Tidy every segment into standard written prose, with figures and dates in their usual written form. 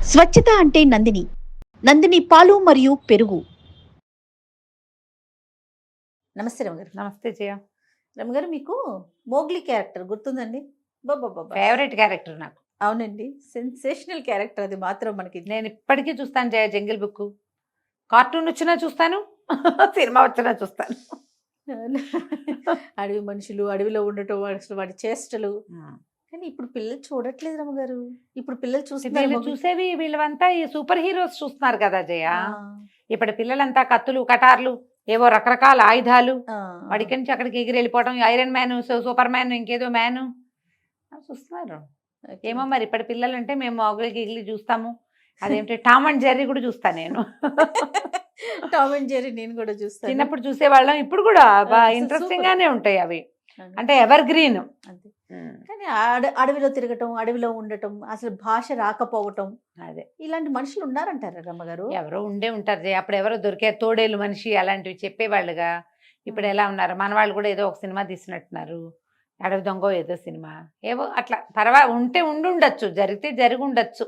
స్వచ్ఛత అంటే నందిని. నందిని పాలు మరియు పెరుగు. నమస్తే రమగారు. నమస్తే జయ. రమగారు, మీకు మోగ్లీ క్యారెక్టర్ గుర్తుందండి? బాబా ఫేవరెట్ క్యారెక్టర్ నాకు. అవునండి, సెన్సేషనల్ క్యారెక్టర్ అది మాత్రం మనకి. నేను ఇప్పటికీ చూస్తాను జయ. జంగిల్ బుక్ కార్టూన్ వచ్చినా చూస్తాను, సినిమా వచ్చినా చూస్తాను. అడవి మనుషులు, అడవిలో ఉండటం, అసలు వాడి చేష్టలు. కానీ ఇప్పుడు పిల్లలు చూడట్లేదు రమగారు. ఇప్పుడు పిల్లలు వీళ్ళు చూసేవి వీళ్ళంతా ఈ సూపర్ హీరోస్ చూస్తున్నారు కదా జయ. ఇప్పుడు పిల్లలంతా కత్తులు, కటార్లు, ఏవో రకరకాల ఆయుధాలు, వాడికి నుంచి అక్కడికి ఎగిరి వెళ్ళిపోవడం, ఐరన్ మ్యాన్, సూపర్ మ్యాన్, ఇంకేదో మ్యాన్ చూస్తున్నారు. ఏమో మరి ఇప్పటి పిల్లలు అంటే మేము మొగలికి ఎగిలి చూస్తాము. అదేంటి టామ్ అండ్ జెర్రీ కూడా చూస్తాను నేను. టామ్ అండ్ జెర్రీ నేను కూడా చూస్తాను. చిన్నప్పుడు చూసేవాళ్ళం, ఇప్పుడు కూడా బాగా ఇంట్రెస్టింగ్ గానే ఉంటాయి అవి. అంటే ఎవర్ గ్రీన్. కానీ అడవిలో తిరగటం, అడవిలో ఉండటం, అసలు భాష రాకపోవటం, అదే ఇలాంటి మనుషులు ఉన్నారంటారా రమ్మగారు? ఎవరో ఉండే ఉంటారు. అప్పుడు ఎవరో దొరికే తోడేలు మనిషి అలాంటివి చెప్పేవాళ్ళుగా. ఇప్పుడు ఎలా ఉన్నారు? మన వాళ్ళు కూడా ఏదో ఒక సినిమా తీసినట్టున్నారు, అడవి దొంగ ఏదో సినిమా, ఏవో అట్లా. తర్వాత ఉంటే ఉండుండొచ్చు, జరిగితే జరిగి ఉండొచ్చు.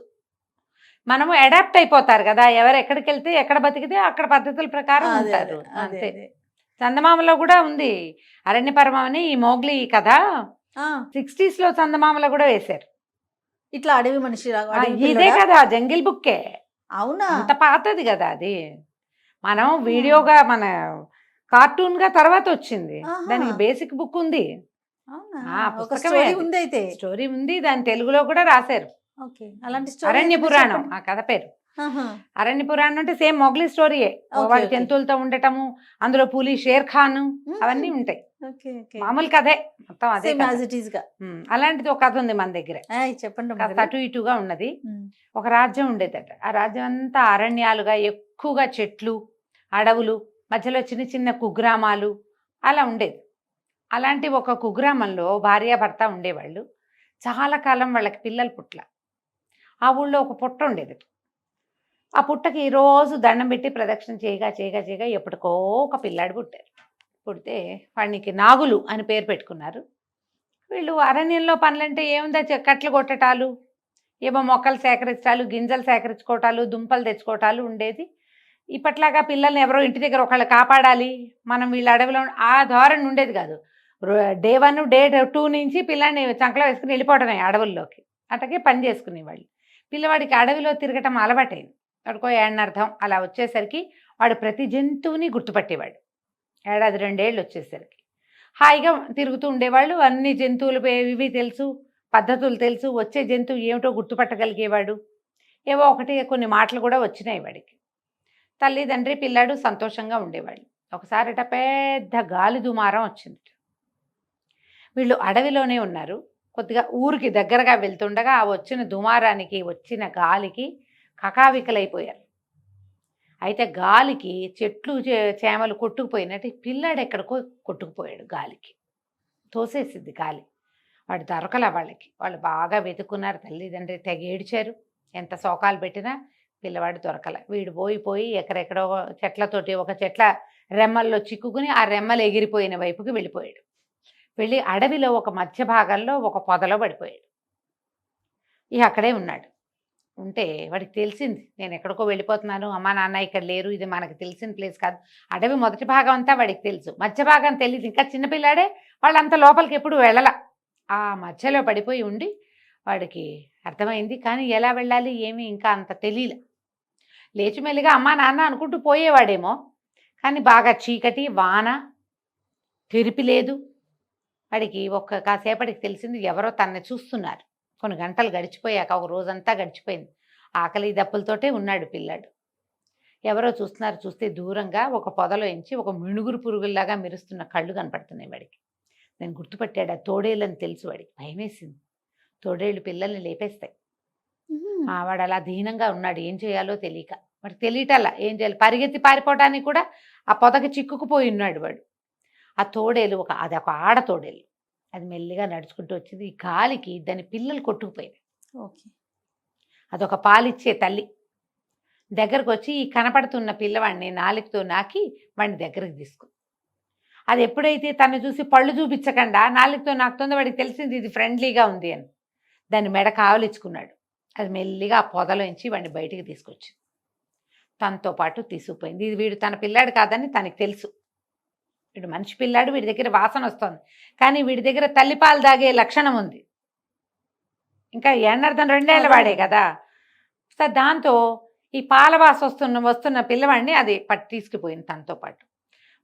మనము అడాప్ట్ అయిపోతారు కదా, ఎవరు ఎక్కడికి వెళ్తే ఎక్కడ బతికితే అక్కడ పద్ధతుల ప్రకారం ఉంటారు అంతే. చందమామలో కూడా ఉంది అరణ్యపర్వం అని, ఈ మోగ్లీ కథ 60s లో చందమామలో కూడా వేశారు. ఇట్లా అడవి మనిషి ఇదే కదా జంగిల్ బుక్కే. అవునా? అంత పాతది కదా అది. మనం వీడియోగా మన కార్టూన్ గా తర్వాత వచ్చింది, దానికి బేసిక్ బుక్ ఉంది. స్టోరీ ఉంది, దాని తెలుగులో కూడా రాశారు. అరణ్య పురాణం ఆ కథ పేరు. అరణ్య పురాణం అంటే సేమ్ మొగ్లీ స్టోరీయే. వాడి జంతువులతో ఉండటము, అందులో పులి, షేర్ ఖాన్ అవన్నీ ఉంటాయి. మామూలు కథే మొత్తం అదే. అలాంటిది ఒక కథ ఉంది మన దగ్గర, చెప్పండి. అటు ఇటుగా ఉన్నది. ఒక రాజ్యం ఉండేదట. ఆ రాజ్యం అంతా అరణ్యాలుగా, ఎక్కువగా చెట్లు, అడవులు, మధ్యలో చిన్న చిన్న కుగ్రామాలు అలా ఉండేది. అలాంటి ఒక కుగ్రామంలో భార్యాభర్త ఉండేవాళ్ళు. చాలా కాలం వాళ్ళకి పిల్లలు పుట్ల. ఆ ఊళ్ళో ఒక పుట్ట ఉండేది. ఆ పుట్టకి రోజు దండం పెట్టి ప్రదక్షిణ చేయగా చేయగా చేయగా ఎప్పటికో ఒక పిల్లాడు పుట్టారు. పుడితే వాడికి నాగులు అని పేరు పెట్టుకున్నారు. వీళ్ళు అరణ్యంలో పనులంటే ఏముందా, కట్లు కొట్టటాలు, ఏమో మొక్కలు సేకరించాలు, గింజలు సేకరించుకోవటాలు, దుంపలు తెచ్చుకోవటాలు ఉండేది. ఇప్పట్లాగా పిల్లల్ని ఎవరో ఇంటి దగ్గర ఒకళ్ళు కాపాడాలి, మనం వీళ్ళ అడవిలో ఆ ధోరణి ఉండేది కాదు. డే 1 డే 2 నుంచి పిల్లాడిని చంకలో వేసుకుని వెళ్ళిపోవడమే అడవుల్లోకి. అటకే పని చేసుకునేవాళ్ళు. పిల్లవాడికి అడవిలో తిరగటం అలవాటైంది. వాడికో ఏడనర్థం అలా వచ్చేసరికి వాడు ప్రతి జంతువుని గుర్తుపట్టేవాడు. 1-2 ఏళ్ళు వచ్చేసరికి హాయిగా తిరుగుతూ ఉండేవాళ్ళు. అన్ని జంతువులు ఇవి తెలుసు, పద్ధతులు తెలుసు, వచ్చే జంతువు ఏమిటో గుర్తుపట్టగలిగేవాడు. ఏవో ఒకటి కొన్ని మాటలు కూడా వచ్చినాయి వాడికి. తల్లిదండ్రి పిల్లాడు సంతోషంగా ఉండేవాళ్ళు. ఒకసారిట పెద్ద గాలి దుమారం వచ్చింది. వీళ్ళు అడవిలోనే ఉన్నారు. కొద్దిగా ఊరికి దగ్గరగా వెళ్తుండగా ఆ వచ్చిన దుమారానికి, వచ్చిన గాలికి కకావికలైపోయారు. అయితే గాలికి చెట్లు చేమలు కొట్టుకుపోయినట్టు పిల్లాడు ఎక్కడికో కొట్టుకుపోయాడు. గాలికి తోసేసింది గాలి. వాడు దొరకల వాళ్ళకి. వాళ్ళు బాగా వెతుకున్నారు. తల్లిదండ్రి తెగ ఏడ్చారు. ఎంత శోకాలు పెట్టినా పిల్లవాడు దొరకల. వీడు పోయి ఎక్కడెక్కడో చెట్లతోటి ఒక చెట్ల రెమ్మల్లో చిక్కుకుని ఆ రెమ్మలు ఎగిరిపోయిన వైపుకి వెళ్ళిపోయాడు. వెళ్ళి అడవిలో ఒక మధ్య భాగంలో ఒక పొదలో పడిపోయాడు. ఇక అక్కడే ఉన్నాడు. ఉంటే వాడికి తెలిసింది, నేను ఎక్కడికో వెళ్ళిపోతున్నాను, అమ్మా నాన్న ఇక్కడ లేరు, ఇది మనకు తెలిసిన ప్లేస్ కాదు. అడవి మొదటి భాగం అంతా వాడికి తెలుసు, మధ్య భాగం తెలియదు. ఇంకా చిన్నపిల్లాడే, వాళ్ళంత లోపలికి ఎప్పుడు వెళ్ళల. ఆ మధ్యలో పడిపోయి ఉండి వాడికి అర్థమైంది. కానీ ఎలా వెళ్ళాలి ఏమీ ఇంకా అంత తెలియలే. లేచి మెల్లిగా అమ్మా నాన్న అనుకుంటూ పోయేవాడేమో. కానీ బాగా చీకటి, వాన, తెరిపి లేదు. వాడికి కాసేపటికి తెలిసింది ఎవరో తనని చూస్తున్నారు. కొన్ని గంటలు గడిచిపోయాక, ఒక రోజంతా గడిచిపోయింది. ఆకలి దప్పులతోటే ఉన్నాడు పిల్లాడు. ఎవరో చూస్తున్నారు. చూస్తే దూరంగా ఒక పొదలో ఎంచి ఒక మిణుగురు పురుగుల్లాగా మెరుస్తున్న కళ్ళు కనపడుతున్నాయి వాడికి. నేను గుర్తుపట్టాడు. ఆ తోడేళ్ళని తెలుసు. వాడికి భయం వేసింది. తోడేళ్ళు పిల్లల్ని లేపేస్తాయి. వాడు అలా దీనంగా ఉన్నాడు. ఏం చేయాలో తెలియక, వాడికి తెలియటల్లా ఏం చేయాలి. పరిగెత్తి పారిపోవడానికి కూడా ఆ పొదకి చిక్కుకుపోయి ఉన్నాడు వాడు. ఆ తోడేలు అదొక ఆడ తోడేలు. అది మెల్లిగా నడుచుకుంటూ వచ్చింది. ఈ గాలికి దాని పిల్లలు కొట్టుకుపోయింది. అదొక పాలిచ్చే తల్లి. దగ్గరకు వచ్చి ఈ కనపడుతున్న పిల్లవాడిని నాలుకతో నాకి వాడిని దగ్గరకు తీసుకుంది. అది ఎప్పుడైతే తను చూసి పళ్ళు చూపించకుండా నాలుకతో నాకుతుందో వాడికి తెలిసింది ఇది ఫ్రెండ్లీగా ఉంది అని. దాన్ని మెడ కావలించుకున్నాడు. అది మెల్లిగా ఆ పొదలోంచి వాడిని బయటికి తీసుకొచ్చింది. తనతో పాటు తీసుకుపోయింది. ఇది వీడు తన పిల్లాడు కాదని తనకి తెలుసు. వీడు మనిషి పిల్లాడు, వీడి దగ్గర వాసన వస్తుంది, కానీ వీడి దగ్గర తల్లిపాలు తాగే లక్షణం ఉంది. ఇంకా ఎన్నర్థం 2 ఏళ్ల వాడే కదా. సో దాంతో ఈ పాల వాస వస్తున్న పిల్లవాడిని అది తీసుకుపోయింది తనతో పాటు.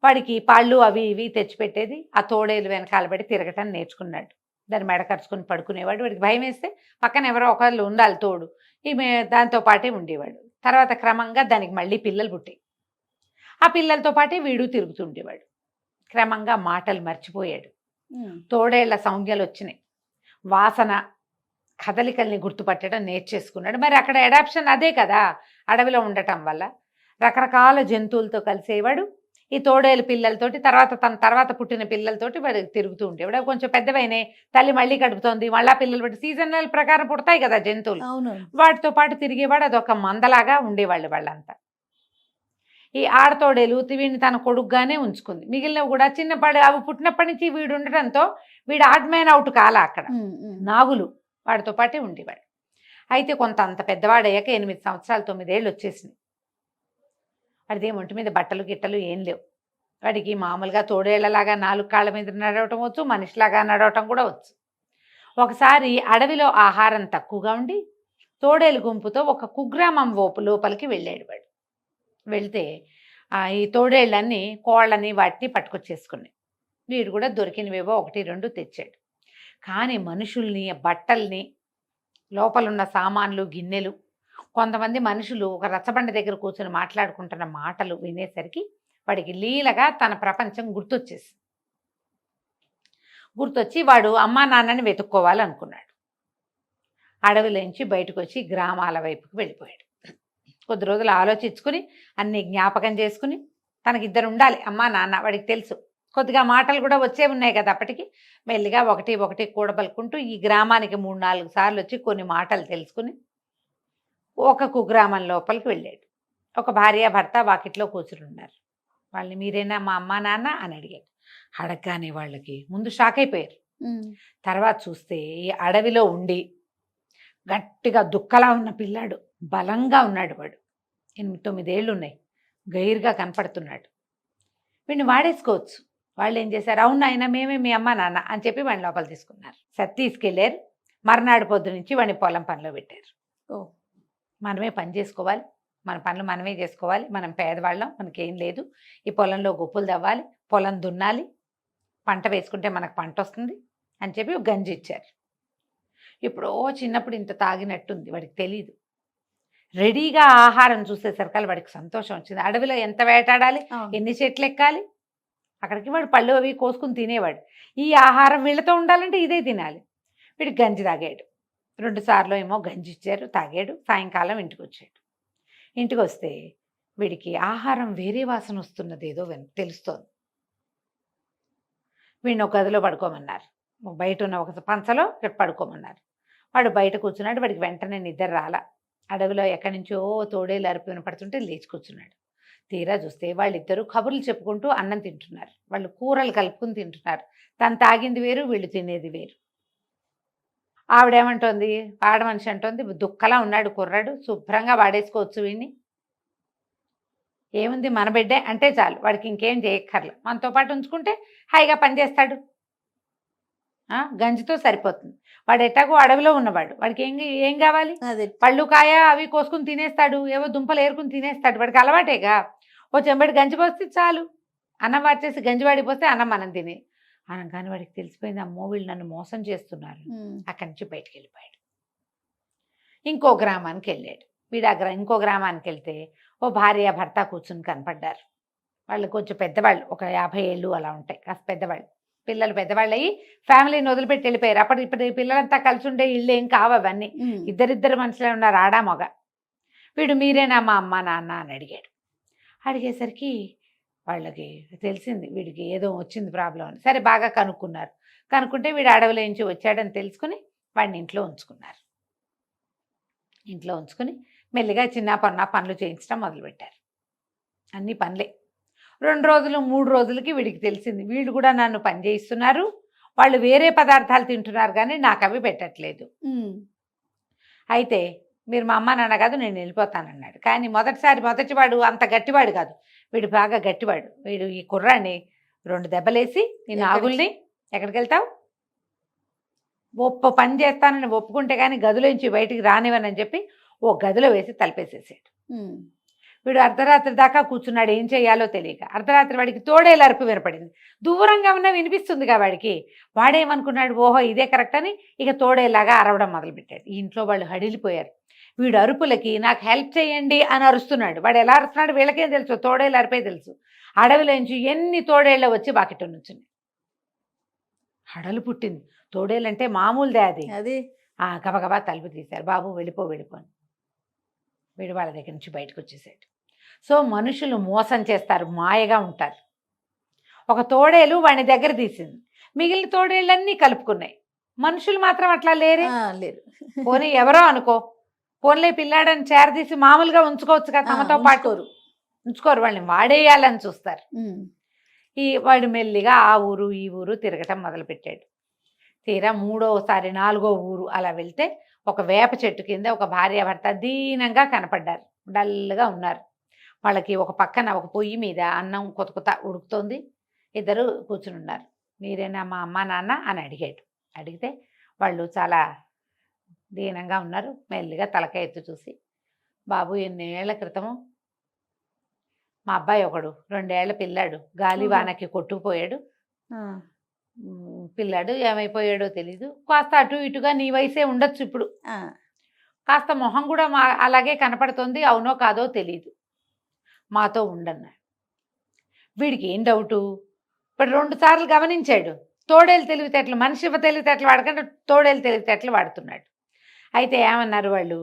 వాడికి పళ్ళు అవి ఇవి తెచ్చిపెట్టేది. ఆ తోడేలు వెనకాల పడి తిరగటం నేర్చుకున్నాడు. దాన్ని మెడకరుచుకుని పడుకునేవాడు. వాడికి భయం వేస్తే పక్కన ఎవరో ఒకళ్ళు ఉండాలి తోడు. ఈమె దాంతో పాటే ఉండేవాడు. తర్వాత క్రమంగా దానికి మళ్ళీ పిల్లలు పుట్టాయి. ఆ పిల్లలతో పాటే వీడు తిరుగుతుండేవాడు. క్రమంగా మాటలు మర్చిపోయాడు. తోడేళ్ల సంజ్ఞలు వచ్చినాయి. వాసన, కదలికల్ని గుర్తుపట్టడం నేర్చేసుకున్నాడు. మరి అక్కడ అడాప్షన్ అదే కదా, అడవిలో ఉండటం వల్ల రకరకాల జంతువులతో కలిసేవాడు. ఈ తోడేలు పిల్లలతోటి, తన తర్వాత పుట్టిన పిల్లలతోటి వాడు తిరుగుతూ ఉండేవాడు. అవి కొంచెం పెద్దవైనే తల్లి మళ్ళీ కడుపుతోంది, మళ్ళా పిల్లలు పెట్టి సీజనల్ ప్రకారం పుడతాయి కదా జంతువులు, వాటితో పాటు తిరిగేవాడు. అదొక మందలాగా ఉండేవాళ్ళు వాళ్ళంతా. ఈ ఆడతోడేలు వీడిని తన కొడుకుగానే ఉంచుకుంది. మిగిలినవి కూడా చిన్నపాడు అవి పుట్టినప్పటి నుంచి వీడు ఉండటంతో వీడు ఆడ్ మ్యాన్ అవుట్ కాల. అక్కడ నాగులు వాడితో పాటే ఉండేవాడు. అయితే కొంత అంత పెద్దవాడయ్యాక 8 సంవత్సరాలు 9 ఏళ్ళు వచ్చేసింది. వాడిది ఒంటి మీద బట్టలు గిట్టలు ఏం లేవు. వాడికి మామూలుగా తోడేళ్లలాగా 4 కాళ్ళ మీద నడవటం వచ్చు, మనిషిలాగా నడవటం కూడా వచ్చు. ఒకసారి అడవిలో ఆహారం తక్కువగా ఉండి తోడేలు గుంపుతో ఒక కుగ్రామం లోపలికి వెళ్ళాడు వాడు. వెళ్తే ఈ తోడేళ్ళన్నీ కోళ్ళని వాటిని పట్టుకొచ్చేసుకున్నాయి. వీడు కూడా దొరికినవేవో 1, 2 తెచ్చాడు. కానీ మనుషుల్ని, బట్టల్ని, లోపలున్న సామాన్లు, గిన్నెలు, కొంతమంది మనుషులు ఒక రచ్చబండ దగ్గర కూర్చొని మాట్లాడుకుంటున్న మాటలు వినేసరికి వాడికి లీలగా తన ప్రపంచం గుర్తొచ్చి వాడు అమ్మా నాన్నని వెతుక్కోవాలనుకున్నాడు. అడవిలోంచి బయటకు వచ్చి గ్రామాల వైపుకి వెళ్ళిపోయాడు. కొద్ది రోజులు ఆలోచించుకుని అన్ని జ్ఞాపకం చేసుకుని, తనకిద్దరు ఉండాలి అమ్మా నాన్న, వాడికి తెలుసు. కొద్దిగా మాటలు కూడా వచ్చే ఉన్నాయి కదా అప్పటికి. మెల్లిగా ఒకటి కూడబలుకుంటూ ఈ గ్రామానికి 3-4 సార్లు వచ్చి కొన్ని మాటలు తెలుసుకుని ఒక కుగ్రామం లోపలికి వెళ్ళాడు. ఒక భార్య భర్త వాకిట్లో కూర్చుని ఉన్నారు. వాళ్ళని మీరేనా మా అమ్మా నాన్న అని అడిగాడు. అడగగానే వాళ్ళకి ముందు షాక్ అయిపోయారు. తర్వాత చూస్తే ఈ అడవిలో ఉండి గట్టిగా దుక్కలా ఉన్న పిల్లాడు, బలంగా ఉన్నాడు. వాడు 8-9 ఏళ్ళు ఉన్నాయి, గైరుగా కనపడుతున్నాడు. వీడిని వాడేసుకోవచ్చు. వాళ్ళు ఏం చేశారు, అవును ఆయన మేమే మీ అమ్మ నాన్న అని చెప్పి వాడిని లోపల తీసుకున్నారు. తీసుకెళ్ళారు. మర్నాడు పొద్దు నుంచి వాడిని పొలం పనిలో పెట్టారు. మనమే పని చేసుకోవాలి, మన పనులు మనమే చేసుకోవాలి, మనం పేదవాళ్ళం, మనకేం లేదు, ఈ పొలంలో గుప్పులు తవ్వాలి, పొలం దున్నాలి, పంట వేసుకుంటే మనకు పంట వస్తుంది అని చెప్పి గంజి ఇచ్చారు. ఇప్పుడు చిన్నప్పుడు ఇంత తాగినట్టుంది, వాడికి తెలీదు. రెడీగా ఆహారం చూసేసరికి వాడికి సంతోషం వచ్చింది. అడవిలో ఎంత వేటాడాలి, ఎన్ని చెట్లు ఎక్కాలి, అక్కడికి వాడు పళ్ళు అవి కోసుకుని తినేవాడు. ఈ ఆహారం వీళ్ళతో ఉండాలంటే ఇదే తినాలి. వీడికి గంజి తాగాడు. 2 సార్లు ఏమో గంజి ఇచ్చారు, తాగాడు. సాయంకాలం ఇంటికి వచ్చాడు. ఇంటికి వస్తే వీడికి ఆహారం వేరే వాసన వస్తున్నది ఏదో తెలుస్తోంది. వీడిని ఒక గదిలో పడుకోమన్నారు. బయట ఉన్న ఒక పంచలో ఇక్కడ పడుకోమన్నారు. వాడు బయట కూర్చున్నాడు. వాడికి వెంటనే నిద్ర రాల. అడవిలో ఎక్కడి నుంచో తోడేలు అరుపు వినపడుతుంటే లేచి కూర్చున్నాడు. తీరా చూస్తే వాళ్ళిద్దరూ కబుర్లు చెప్పుకుంటూ అన్నం తింటున్నారు. వాళ్ళు కూరలు కలుపుకుని తింటున్నారు. తను తాగింది వేరు, వీళ్ళు తినేది వేరు. ఆవిడేమంటోంది, మనిషి అంటోంది, దుక్కలా ఉన్నాడు కుర్రాడు, శుభ్రంగా వాడేసుకోవచ్చు వీడిని, ఏముంది మన బిడ్డే అంటే చాలు, వాడికి ఇంకేం చేయక్కర్లే, మనతో పాటు ఉంచుకుంటే హాయిగా పనిచేస్తాడు, గంజితో సరిపోతుంది. వాడు ఎట్టాగో అడవిలో ఉన్నవాడు, వాడికి ఏం కావాలి, పళ్ళు కాయ అవి కోసుకుని తినేస్తాడు, ఏవో దుంపలు ఏరుకుని తినేస్తాడు, వాడికి అలవాటేగా. ఓ చెంబడి గంజి పోస్తే చాలు, అన్నం వాచేసి గంజి వాడి పోస్తే అన్నం మనం తినే అనగానే వాడికి తెలిసిపోయింది, అమ్మో వీళ్ళు నన్ను మోసం చేస్తున్నారు. అక్కడి నుంచి బయటికి వెళ్ళిపోయాడు. ఇంకో గ్రామానికి వెళ్ళాడు. వీడు ఇంకో గ్రామానికి వెళ్తే ఓ భార్య భర్త కూర్చుని కనపడ్డారు. వాళ్ళు కొంచెం పెద్దవాళ్ళు, ఒక 50 ఏళ్ళు అలా ఉంటాయి, కాస్త పెద్దవాళ్ళు. పిల్లలు పెద్దవాళ్ళు అయ్యి ఫ్యామిలీని వదిలిపెట్టి వెళ్ళిపోయారు. ఇప్పుడు పిల్లలంతా కలిసి ఉండే ఇళ్ళు ఏం కావు అవన్నీ, ఇద్దరిద్దరు మనుషులే ఉన్నారు, ఆడా మగ. వీడు మీరేనా మా అమ్మ నాన్న అని అడిగాడు. అడిగేసరికి వాళ్ళకి తెలిసింది వీడికి ఏదో వచ్చింది ప్రాబ్లం అని. సరే బాగా కనుక్కుంటే వీడు అడవిలో నుంచి వచ్చాడని తెలుసుకుని వాడిని ఇంట్లో ఉంచుకున్నారు. ఇంట్లో ఉంచుకుని మెల్లిగా చిన్న పనులు చేయించడం మొదలుపెట్టారు. అన్ని పనులే. 2 రోజులు 3 రోజులకి వీడికి తెలిసింది, వీళ్ళు కూడా నన్ను పని చేయిస్తున్నారు, వాళ్ళు వేరే పదార్థాలు తింటున్నారు కానీ నాకు అవి పెట్టట్లేదు. అయితే మీరు మా అమ్మ నాన్న కాదు, నేను వెళ్ళిపోతానన్నాడు. కానీ మొదటివాడు అంత గట్టివాడు కాదు, వీడు బాగా గట్టివాడు. వీడు ఈ కుర్రాన్ని 2 దెబ్బలేసి, ఈ నాగుల్ని ఎక్కడికి వెళ్తావు, పని చేస్తానని ఒప్పుకుంటే కానీ గదిలోంచి బయటికి రానివ్వనని చెప్పి ఓ గదిలో వేసి తలపేసేసాడు. వీడు అర్ధరాత్రి దాకా కూర్చున్నాడు, ఏం చేయాలో తెలియక. అర్ధరాత్రి వాడికి తోడేలు అరుపు వినపడింది. దూరంగా ఉన్న వినిపిస్తుందిగా వాడికి. వాడేమనుకున్నాడు, ఓహో ఇదే కరెక్ట్ అని ఇక తోడేలాగా అరవడం మొదలుపెట్టాడు. ఈ ఇంట్లో వాళ్ళు హడిలిపోయారు. వీడు అరుపులకి నాకు హెల్ప్ చేయండి అని అరుస్తున్నాడు. వాడు ఎలా అరుస్తున్నాడు వీళ్ళకేం తెలుసు, తోడేళ్ళు అరిపే తెలుసు. అడవిలోంచి ఎన్ని తోడేళ్ళ వచ్చి బాకెట్టు నుంచుంది. హడలు పుట్టింది. తోడేళ్ళంటే మామూలుదే అది. గబగబా తలుపు తీశారు. బాబు వెళ్ళిపో అని. వీడు వాళ్ళ దగ్గర నుంచి బయటకు వచ్చేసాడు. సో మనుషులు మోసం చేస్తారు, మాయగా ఉంటారు. ఒక తోడేలు వాడి దగ్గర తీసింది, మిగిలిన తోడేళ్ళన్నీ కలుపుకున్నాయి. మనుషులు మాత్రం అట్లా లేరు. పోనీ ఎవరో అనుకో, పోన్లే పిల్లాడని చేరదీసి మామూలుగా ఉంచుకోవచ్చు కదా, తమతో పాటు ఉంచుకోరు, వాళ్ళని వాడేయాలని చూస్తారు. వాడు మెల్లిగా ఆ ఊరు ఈ ఊరు తిరగటం మొదలుపెట్టాడు. తీరా 3వసారి 4వ ఊరు అలా వెళ్తే ఒక వేప చెట్టు కింద ఒక భార్యాభర్త దీనంగా కనపడ్డారు. డల్గా ఉన్నారు. వాళ్ళకి ఒక పక్కన ఒక పొయ్యి మీద అన్నం కొత్త ఉడుకుతోంది. ఇద్దరు కూర్చుని ఉన్నారు. మీరేనా మా అమ్మ నాన్న అని అడిగాడు. అడిగితే వాళ్ళు చాలా దీనంగా ఉన్నారు. మెల్లిగా తలకాయ ఎత్తు చూసి, బాబు ఎన్నేళ్ల క్రితము మా అబ్బాయి ఒకడు 2 ఏళ్ల పిల్లాడు గాలి వానకి కొట్టుకుపోయాడు. పిల్లాడు ఏమైపోయాడో తెలీదు. కాస్త అటు ఇటుగా నీ వయసే ఉండొచ్చు ఇప్పుడు. కాస్త మొహం కూడా అలాగే కనపడుతుంది. అవునో కాదో తెలీదు. మాతో ఉండన్నాడు. వీడికి ఏం డౌటు, ఇప్పుడు 2 సార్లు గమనించాడు. తోడేలు తెలివితేటలు, మనిషి తెలివితేటలు వాడకుండా తోడేలు తెలివితేటలు వాడుతున్నాడు. అయితే ఏమన్నారు వాళ్ళు,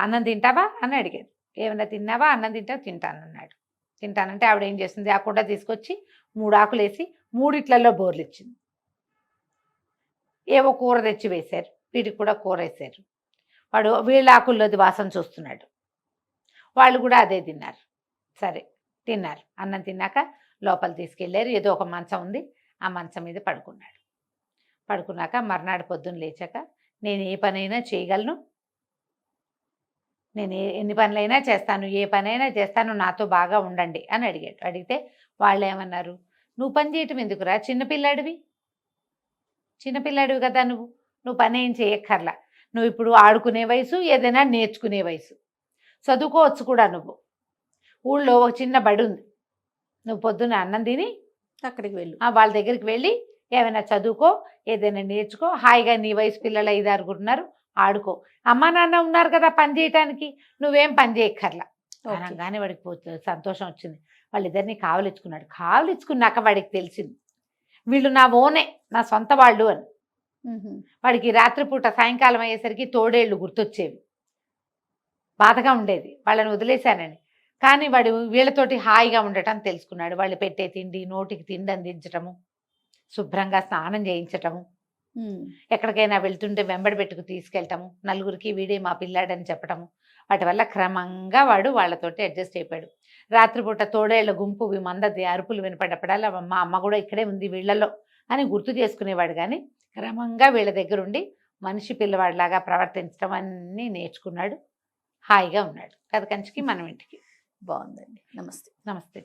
అన్నం తింటావా అని అడిగారు. ఏమన్నా తిన్నావా, అన్నం తింటావా, తింటానన్నాడు. తింటానంటే ఆవిడ ఏం చేస్తుంది, ఆ కుండ తీసుకొచ్చి 3 ఆకులు వేసి 3 బోర్లు ఇచ్చింది. ఏవో కూర తెచ్చి వేశారు. వీడికి కూడా కూర వేశారు. వాడు వీళ్ళ ఆకుల్లోది వాసన చూస్తున్నాడు. వాళ్ళు కూడా అదే తిన్నారు. సరే తిన్నారు. అన్నం తిన్నాక లోపల తీసుకెళ్ళారు. ఏదో ఒక మంచం ఉంది, ఆ మంచం మీద పడుకున్నాడు. పడుకున్నాక మర్నాడు పొద్దున్న లేచాక, నేను ఏ పనైనా చేయగలను, నేను ఎన్ని పనులైనా చేస్తాను, ఏ పనైనా చేస్తాను, నాతో బాగా ఉండండి అని అడిగాడు. అడిగితే వాళ్ళు ఏమన్నారు, నువ్వు పని చేయటం ఎందుకురా, చిన్నపిల్లాడివి కదా నువ్వు పని ఏం చేయక్కర్లా. నువ్వు ఇప్పుడు ఆడుకునే వయసు, ఏదైనా నేర్చుకునే వయసు, చదువుకోవచ్చు కూడా. నువ్వు ఊళ్ళో ఒక చిన్న బడి ఉంది, నువ్వు పొద్దున్న అన్నం తిని అక్కడికి వెళ్ళు, వాళ్ళ దగ్గరికి వెళ్ళి ఏమైనా చదువుకో, ఏదైనా నేర్చుకో, హాయిగా నీ వయసు పిల్లలు 5-6 ఉన్నారు, ఆడుకో. అమ్మా నాన్న ఉన్నారు కదా పని చేయటానికి, నువ్వేం పని చేయక్కర్లా అనగానే వాడికి సంతోషం వచ్చింది. వాళ్ళిద్దరిని కావలిచ్చుకున్నాడు. కావలిచ్చుకున్నాక వాడికి తెలిసింది, వీళ్ళు నా ఓనే, నా సొంత వాళ్ళు అని. వాడికి రాత్రిపూట సాయంకాలం అయ్యేసరికి తోడేళ్ళు గుర్తొచ్చేవి. బాధగా ఉండేది వాళ్ళని వదిలేశానని. కానీ వాడు వీళ్ళతోటి హాయిగా ఉండటం తెలుసుకున్నాడు. వాళ్ళు పెట్టే తిండి, నోటికి తిండి అందించటము, శుభ్రంగా స్నానం చేయించటము, ఎక్కడికైనా వెళ్తుంటే వెంబడి పెట్టుకు తీసుకెళ్ళటము, నలుగురికి వీడే మా పిల్లాడని చెప్పటము, వాటి వల్ల క్రమంగా వాడు వాళ్ళతోటి అడ్జస్ట్ అయిపోయాడు. రాత్రిపూట తోడేళ్ల గుంపు మందది అరుపులు వినపడ్డప్పుడల్లా మా అమ్మ కూడా ఇక్కడే ఉంది వీళ్ళలో అని గుర్తు చేసుకునేవాడు. కానీ క్రమంగా వీళ్ళ దగ్గరుండి మనిషి పిల్లవాడిలాగా ప్రవర్తించడం అన్నీ నేర్చుకున్నాడు. హాయిగా ఉన్నాడు. కథ కంచికి మనం ఇంటికి. బాగుందండి. నమస్తే. నమస్తే.